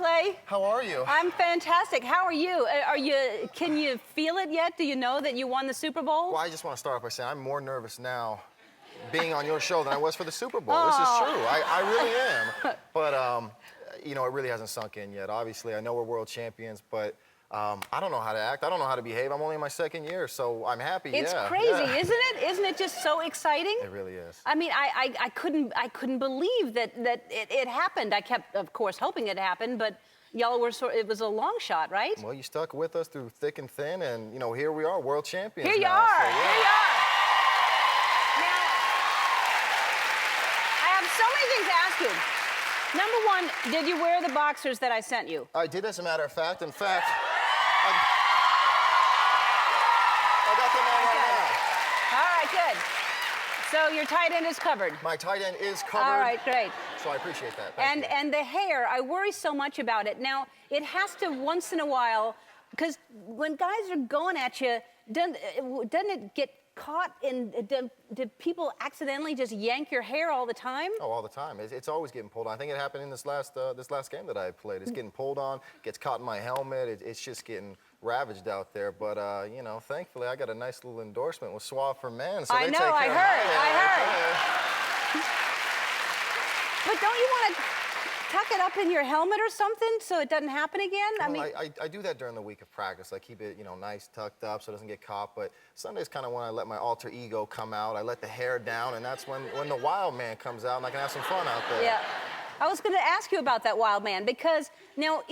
Clay. How are you? I'm fantastic. How are you? Can you feel it yet? Do you know that you won the Super Bowl? Well, I just want to start off by saying I'm more nervous now being on your show than I was for the Super Bowl. This is true. I really am. But, you know, it really hasn't sunk in yet. Obviously, I know we're world champions, but I don't know how to act. I don't know how to behave. I'm only in my second year, so I'm happy. It's crazy, isn't it? Isn't it just so exciting? It really is. I mean, I couldn't believe that it happened. I kept, of course, hoping it happened, but y'all were it was a long shot, right? Well, you stuck with us through thick and thin, and, you know, here we are, world champions Here you now, are. so, yeah. Here you are. Now, I have so many things to ask you. Number one, did you wear the boxers that I sent you? I did, as a matter of fact. In fact, I got them on right now. All right, good. So your tight end is covered. My tight end is covered. All right, great. So I appreciate that. Thank you. And the hair, I worry so much about it. Now, it has to once in a while, because when guys are going at you, doesn't it get caught in, do people accidentally just yank your hair all the time? Oh, all the time. It's always getting pulled on. I think it happened in this last game that I played. It's getting pulled on, gets caught in my helmet. It's just getting ravaged out there. But, you know, thankfully, I got a nice little endorsement with Suave for Men. So I know, I heard. But don't you want to tuck it up in your helmet or something so it doesn't happen again? Well, I do that during the week of practice. I keep it, you know, nice, tucked up so it doesn't get caught. But Sunday's kind of when I let my alter ego come out. I let the hair down, and that's when the wild man comes out, and I can have some fun out there. Yeah. I was going to ask you about that wild man, because now,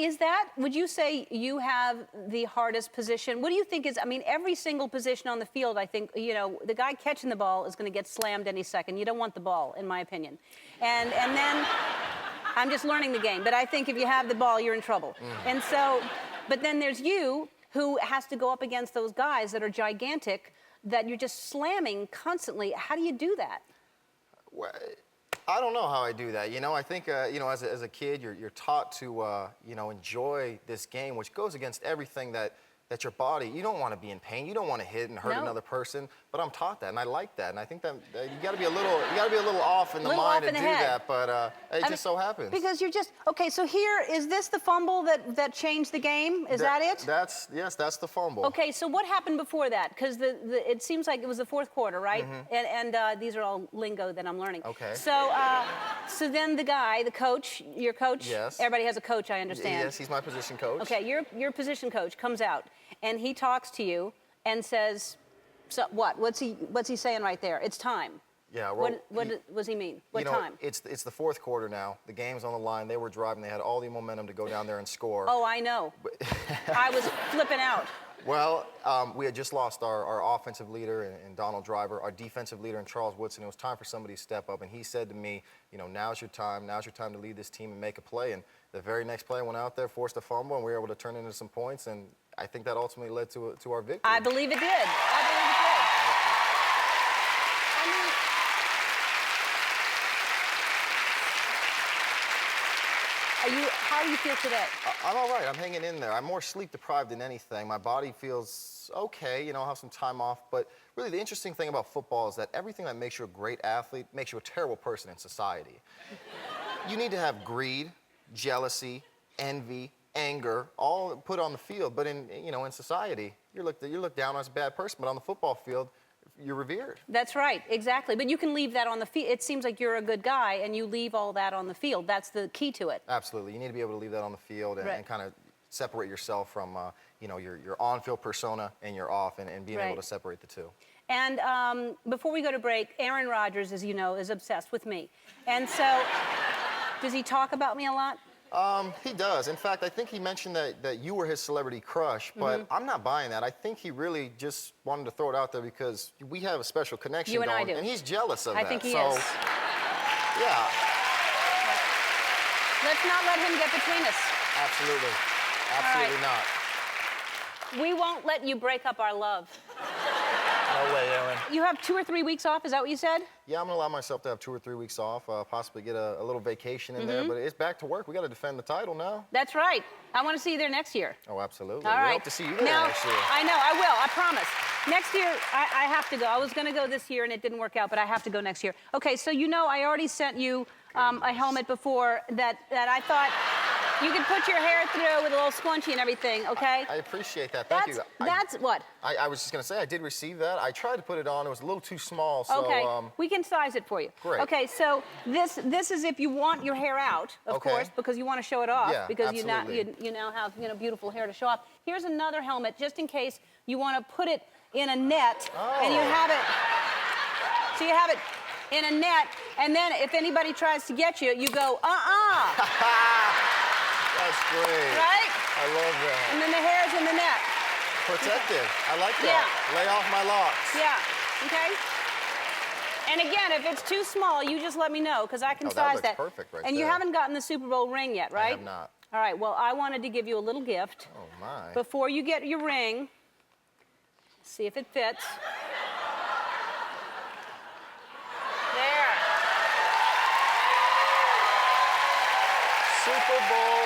would you say you have the hardest position? What do you think is, I mean, every single position on the field, I think, you know, the guy catching the ball is going to get slammed any second. You don't want the ball, in my opinion. And then, I'm just learning the game, but I think if you have the ball, you're in trouble. And so, but then there's you, who has to go up against those guys that are gigantic, that you're just slamming constantly. How do you do that? Well, I don't know how I do that. You know, I think, you know, as a kid, you're taught to, you know, enjoy this game, which goes against everything that your body, you don't want to be in pain. You don't want to hit and hurt another person. But I'm taught that, and I like that. And I think that you got to be a little off in the mind to do that. But it just so happens. Because you're just, okay, so here, is this the fumble that changed the game? Is that it? Yes, that's the fumble. Okay, so what happened before that? Because it seems like it was the fourth quarter, right? And these are all lingo that I'm learning. Okay. So, so then the guy, the coach, your coach. Yes. Everybody has a coach, I understand. Yes, he's my position coach. Okay, your position coach comes out, and he talks to you and says, so what? What's he saying right there? It's time. Yeah. Well, what does he mean? What time? It's the fourth quarter now. The game's on the line. They were driving. They had all the momentum to go down there and score. Oh, I know. I was flipping out. Well, we had just lost our offensive leader in Donald Driver, our defensive leader in Charles Woodson. It was time for somebody to step up, and he said to me, you know, now's your time. Now's your time to lead this team and make a play. And the very next play, I went out there, forced a fumble, and we were able to turn it into some points. And I think that ultimately led to our victory. I believe it did. I believe it did. How do you feel today? I'm all right. I'm hanging in there. I'm more sleep deprived than anything. My body feels okay. You know, I'll have some time off. But really, the interesting thing about football is that everything that makes you a great athlete makes you a terrible person in society. You need to have greed, jealousy, envy, anger, all put on the field. But in society, you're looked down on as a bad person. But on the football field, you're revered. That's right, exactly. But you can leave that on the field. It seems like you're a good guy, and you leave all that on the field. That's the key to it. Absolutely. You need to be able to leave that on the field and kind of separate yourself from, your on-field persona and your off, and being able to separate the two. And before we go to break, Aaron Rodgers, as you know, is obsessed with me. And so, does he talk about me a lot? He does. In fact, I think he mentioned that you were his celebrity crush, but I'm not buying that. I think he really just wanted to throw it out there because we have a special connection you and going, I do. And he's jealous of that. I think he is. Yeah. Let's not let him get between us. Absolutely. Absolutely not. We won't let you break up our love. No way, Aaron. You have 2 or 3 weeks off, is that what you said? Yeah, I'm going to allow myself to have 2 or 3 weeks off, possibly get a little vacation in there, but it's back to work. We got to defend the title now. That's right. I want to see you there next year. Oh, absolutely. All right. We hope to see you there next year. I know, I will, I promise. Next year, I have to go. I was going to go this year, and it didn't work out, but I have to go next year. Okay, so you know I already sent you a helmet before that I thought... You can put your hair through with a little scrunchie and everything, okay? I appreciate that. Thank you. That's what? I was just going to say, I did receive that. I tried to put it on. It was a little too small, so... Okay, we can size it for you. Great. Okay, so this is if you want your hair out, of course, because you want to show it off. Yeah, because absolutely. you now have beautiful hair to show off. Here's another helmet, just in case you want to put it in a net, and you have it. So you have it in a net, and then if anybody tries to get you, you go, That's great. Right? I love that. And then the hair's in the net. Protective. I like that. Yeah. Lay off my locks. Yeah, okay? And again, if it's too small, you just let me know, because I can size that looks perfect right And you there. haven't gotten the Super Bowl ring yet, right? I have not. All right, well, I wanted to give you a little gift. Oh, my. Before you get your ring, see if it fits. There. Super Bowl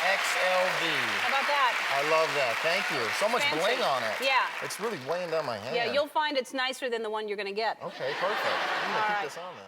XLV. How about that? I love that. Thank you. So much Fancy. bling on it. Yeah. It's really weighing down my hand. Yeah, you'll find it's nicer than the one you're going to get. Okay, perfect. I'm going to keep this on then.